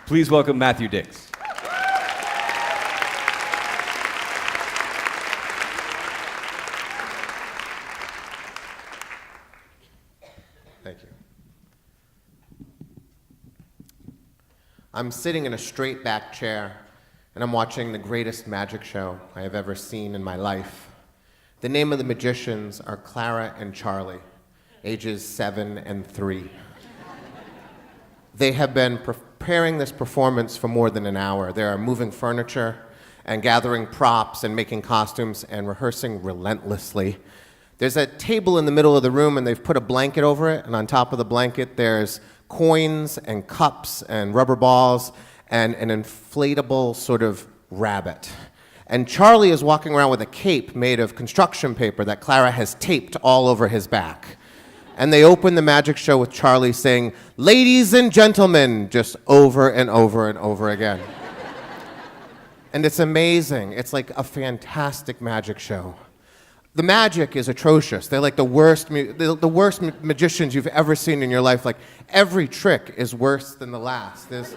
Please welcome Matthew Dix. Thank you. I'm sitting in a straight back chair, and I'm watching the greatest magic show I have ever seen in my life. The name of the magicians are Clara and Charlie, ages 7 and 3. They have been preparing this performance for more than an hour. They are moving furniture and gathering props and making costumes and rehearsing relentlessly. There's a table in the middle of the room, and they've put a blanket over it, and on top of the blanket there's coins and cups and rubber balls and an inflatable sort of rabbit. And Charlie is walking around with a cape made of construction paper that Clara has taped all over his back. And they open the magic show with Charlie saying, "Ladies and gentlemen," just over and over and over again. And it's amazing. It's like a fantastic magic show. The magic is atrocious. They're like the worst magicians you've ever seen in your life. Like, every trick is worse than the last. There's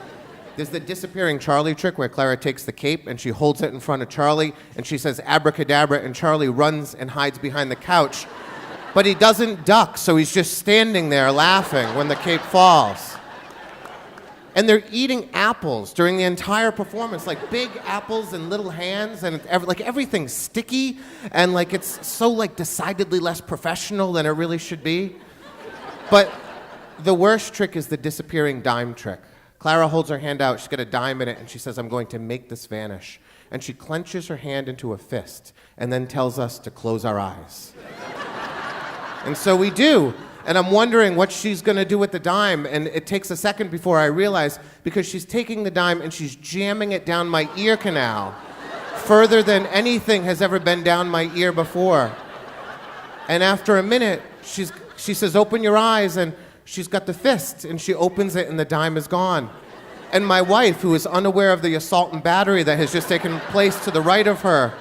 the disappearing Charlie trick where Clara takes the cape and she holds it in front of Charlie and she says abracadabra, and Charlie runs and hides behind the couch. But he doesn't duck, so he's just standing there laughing when the cape falls. And they're eating apples during the entire performance, like big apples in little hands, and like everything's sticky, and like it's so like decidedly less professional than it really should be. But the worst trick is the disappearing dime trick. Clara holds her hand out, she's got a dime in it, and she says, "I'm going to make this vanish." And she clenches her hand into a fist, and then tells us to close our eyes. And so we do. And I'm wondering what she's going to do with the dime, and it takes a second before I realize, because she's taking the dime and she's jamming it down my ear canal, further than anything has ever been down my ear before. And after a minute, she says, "Open your eyes," and she's got the fist, and she opens it, and the dime is gone. And my wife, who is unaware of the assault and battery that has just taken place to the right of her,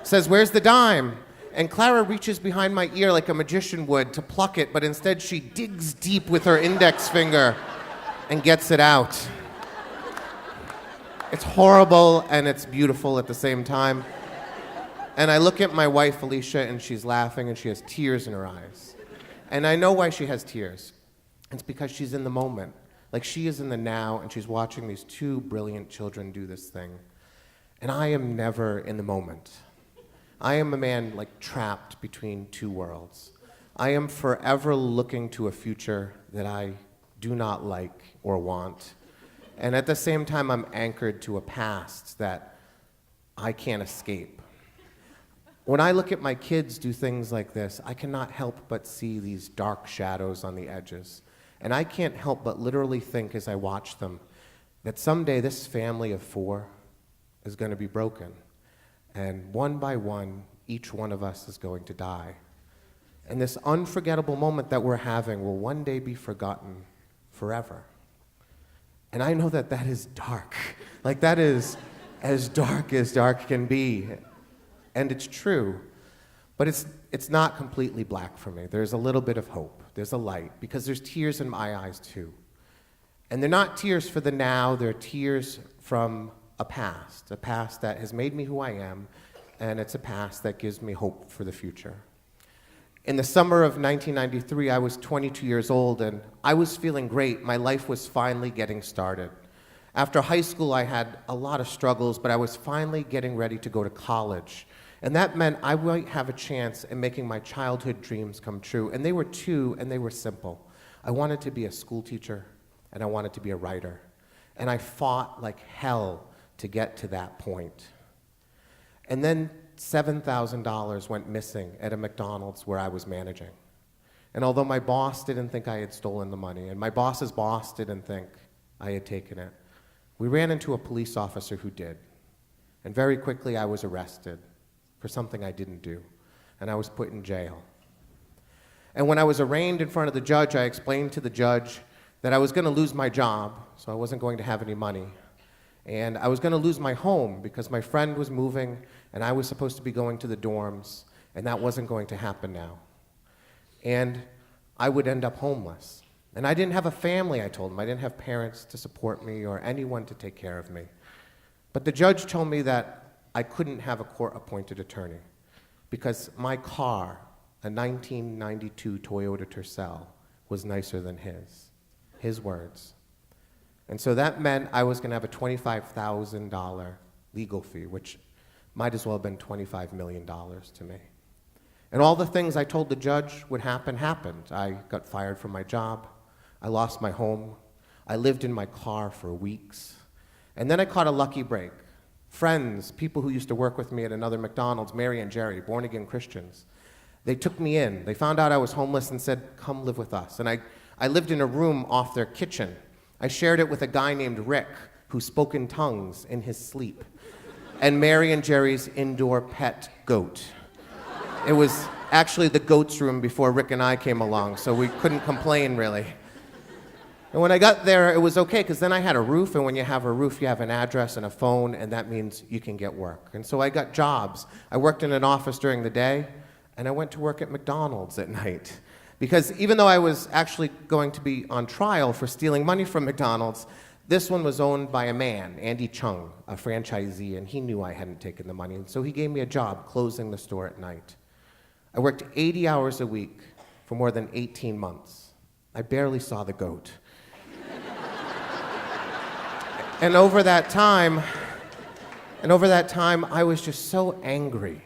says, "Where's the dime?" And Clara reaches behind my ear like a magician would to pluck it, but instead she digs deep with her index finger and gets it out. It's horrible and it's beautiful at the same time. And I look at my wife, Alicia, and she's laughing and she has tears in her eyes. And I know why she has tears. It's because she's in the moment. Like, she is in the now, and she's watching these two brilliant children do this thing. And I am never in the moment. I am a man like trapped between two worlds. I am forever looking to a future that I do not like or want. And at the same time, I'm anchored to a past that I can't escape. When I look at my kids do things like this, I cannot help but see these dark shadows on the edges. And I can't help but literally think as I watch them that someday this family of 4 is going to be broken. And one by one, each one of us is going to die. And this unforgettable moment that we're having will one day be forgotten forever. And I know that that is dark. Like, that is as dark can be. And it's true. But it's not completely black for me. There's a little bit of hope. There's a light, because there's tears in my eyes too. And they're not tears for the now, they're tears from a past that has made me who I am, and it's a past that gives me hope for the future. In the summer of 1993, I was 22 years old, and I was feeling great. My life was finally getting started. After high school, I had a lot of struggles, but I was finally getting ready to go to college. And that meant I might have a chance in making my childhood dreams come true. And they were two, and they were simple. I wanted to be a school teacher, and I wanted to be a writer. And I fought like hell to get to that point. And then $7,000 went missing at a McDonald's where I was managing. And although my boss didn't think I had stolen the money, and my boss's boss didn't think I had taken it, we ran into a police officer who did. And very quickly I was arrested for something I didn't do, and I was put in jail. And when I was arraigned in front of the judge, I explained to the judge that I was going to lose my job, so I wasn't going to have any money. And I was going to lose my home because my friend was moving and I was supposed to be going to the dorms, and that wasn't going to happen now. And I would end up homeless. And I didn't have a family, I told him. I didn't have parents to support me or anyone to take care of me. But the judge told me that I couldn't have a court-appointed attorney because my car, a 1992 Toyota Tercel, was nicer than his words. And so that meant I was going to have a $25,000 legal fee, which might as well have been $25 million to me. And all the things I told the judge would happen, happened. I got fired from my job. I lost my home. I lived in my car for weeks. And then I caught a lucky break. Friends, people who used to work with me at another McDonald's, Mary and Jerry, born-again Christians, they took me in. They found out I was homeless and said, come live with us. And I lived in a room off their kitchen. I shared it with a guy named Rick, who spoke in tongues in his sleep, and Mary and Jerry's indoor pet goat. It was actually the goat's room before Rick and I came along, so we couldn't complain, really. And when I got there, it was okay, because then I had a roof, and when you have a roof, you have an address and a phone, and that means you can get work. And so I got jobs. I worked in an office during the day, and I went to work at McDonald's at night. Because even though I was actually going to be on trial for stealing money from McDonald's, this one was owned by a man, Andy Chung, a franchisee, and he knew I hadn't taken the money, and so he gave me a job closing the store at night. I worked 80 hours a week for more than 18 months. I barely saw the goat. And over that time, I was just so angry.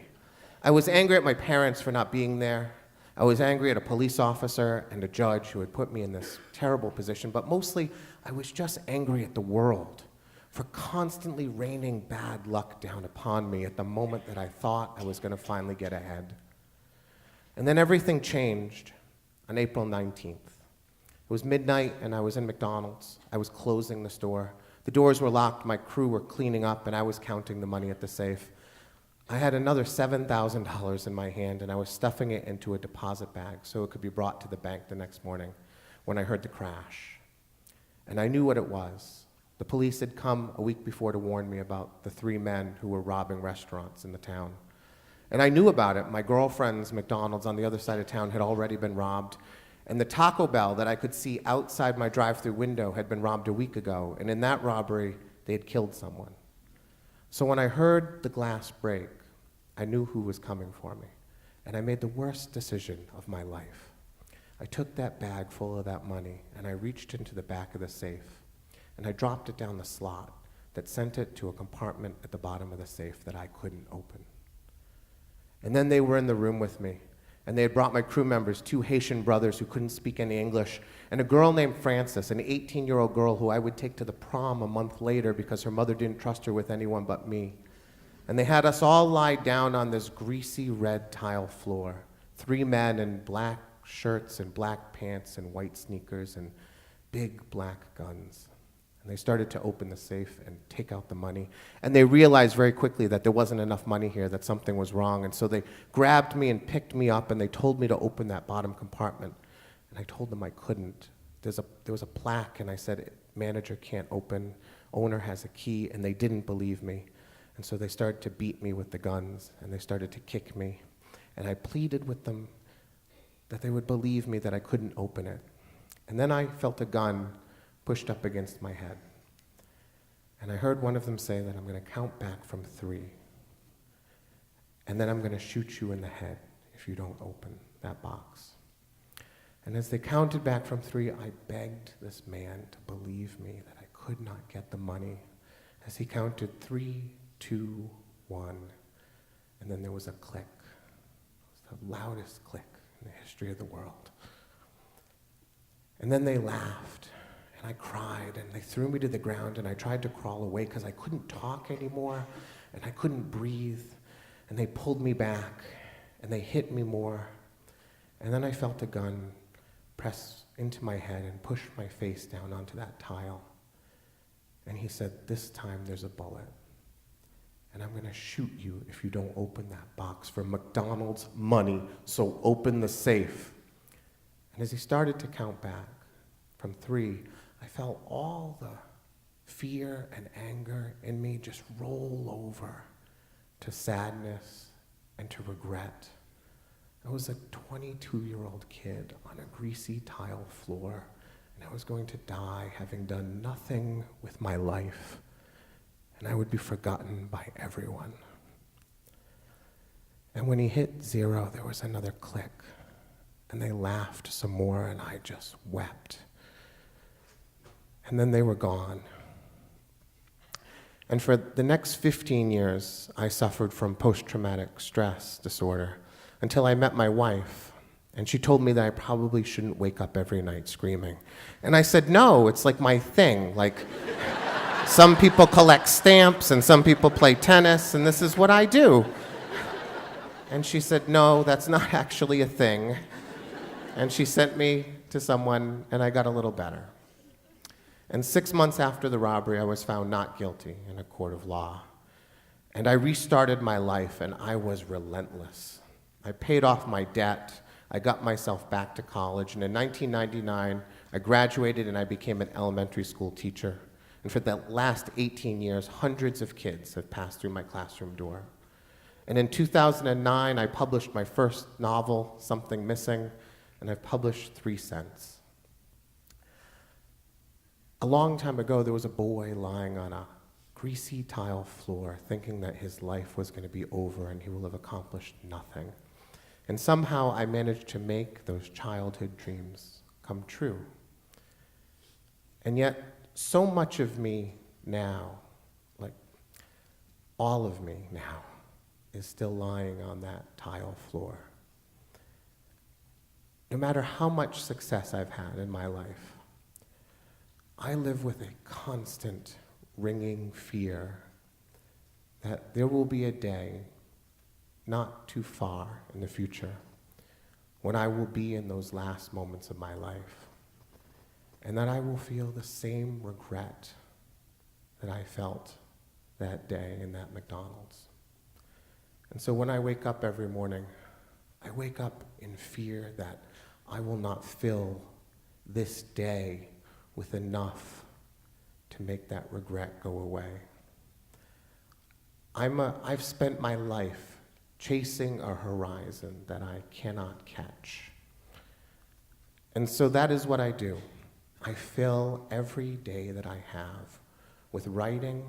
I was angry at my parents for not being there. I was angry at a police officer and a judge who had put me in this terrible position, but mostly I was just angry at the world for constantly raining bad luck down upon me at the moment that I thought I was going to finally get ahead. And then everything changed on April 19th. It was midnight and I was in McDonald's. I was closing the store. The doors were locked, my crew were cleaning up, and I was counting the money at the safe. I had another $7,000 in my hand, and I was stuffing it into a deposit bag so it could be brought to the bank the next morning when I heard the crash. And I knew what it was. The police had come a week before to warn me about the 3 men who were robbing restaurants in the town. And I knew about it. My girlfriend's McDonald's on the other side of town had already been robbed, and the Taco Bell that I could see outside my drive-thru window had been robbed a week ago, and in that robbery, they had killed someone. So when I heard the glass break, I knew who was coming for me, and I made the worst decision of my life. I took that bag full of that money, and I reached into the back of the safe, and I dropped it down the slot that sent it to a compartment at the bottom of the safe that I couldn't open. And then they were in the room with me, and they had brought my crew members, 2 Haitian brothers who couldn't speak any English, and a girl named Frances, an 18-year-old girl who I would take to the prom a month later because her mother didn't trust her with anyone but me. And they had us all lie down on this greasy red tile floor, 3 men in black shirts and black pants and white sneakers and big black guns. And they started to open the safe and take out the money. And they realized very quickly that there wasn't enough money here, that something was wrong. And so they grabbed me and picked me up, and they told me to open that bottom compartment. And I told them I couldn't. There was a plaque, and I said, manager can't open, owner has a key, and they didn't believe me. And so they started to beat me with the guns, and they started to kick me. And I pleaded with them that they would believe me that I couldn't open it. And then I felt a gun pushed up against my head. And I heard one of them say that I'm going to count back from 3. And then I'm going to shoot you in the head if you don't open that box. And as they counted back from 3, I begged this man to believe me that I could not get the money. As he counted 3, 2, 1, and then there was a click. It was the loudest click in the history of the world. And then they laughed. And I cried, and they threw me to the ground, and I tried to crawl away because I couldn't talk anymore, and I couldn't breathe. And they pulled me back, and they hit me more. And then I felt a gun press into my head and push my face down onto that tile. And he said, this time there's a bullet. And I'm going to shoot you if you don't open that box for McDonald's money, so open the safe. And as he started to count back from 3, I felt all the fear and anger in me just roll over to sadness and to regret. I was a 22-year-old kid on a greasy tile floor, and I was going to die having done nothing with my life, and I would be forgotten by everyone. And when he hit 0, there was another click, and they laughed some more, and I just wept. And then they were gone. And for the next 15 years, I suffered from post-traumatic stress disorder until I met my wife, and she told me that I probably shouldn't wake up every night screaming. And I said, no, it's like my thing. Like, some people collect stamps, and some people play tennis, and this is what I do. And she said, no, that's not actually a thing. And she sent me to someone, and I got a little better. And 6 months after the robbery, I was found not guilty in a court of law. And I restarted my life, and I was relentless. I paid off my debt. I got myself back to college. And in 1999, I graduated, and I became an elementary school teacher. And for the last 18 years, hundreds of kids have passed through my classroom door. And in 2009, I published my first novel, Something Missing, and I've published 3 since. A long time ago, there was a boy lying on a greasy tile floor thinking that his life was going to be over and he will have accomplished nothing. And somehow I managed to make those childhood dreams come true. And yet, so much of me now, like all of me now, is still lying on that tile floor. No matter how much success I've had in my life, I live with a constant ringing fear that there will be a day, not too far in the future, when I will be in those last moments of my life, and that I will feel the same regret that I felt that day in that McDonald's. And so when I wake up every morning, I wake up in fear that I will not fill this day with enough to make that regret go away. I've spent my life chasing a horizon that I cannot catch. And so that is what I do. I fill every day that I have with writing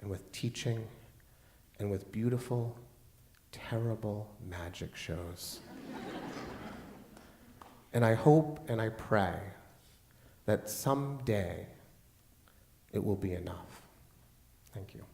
and with teaching and with beautiful, terrible magic shows. And I hope and I pray that someday it will be enough. Thank you.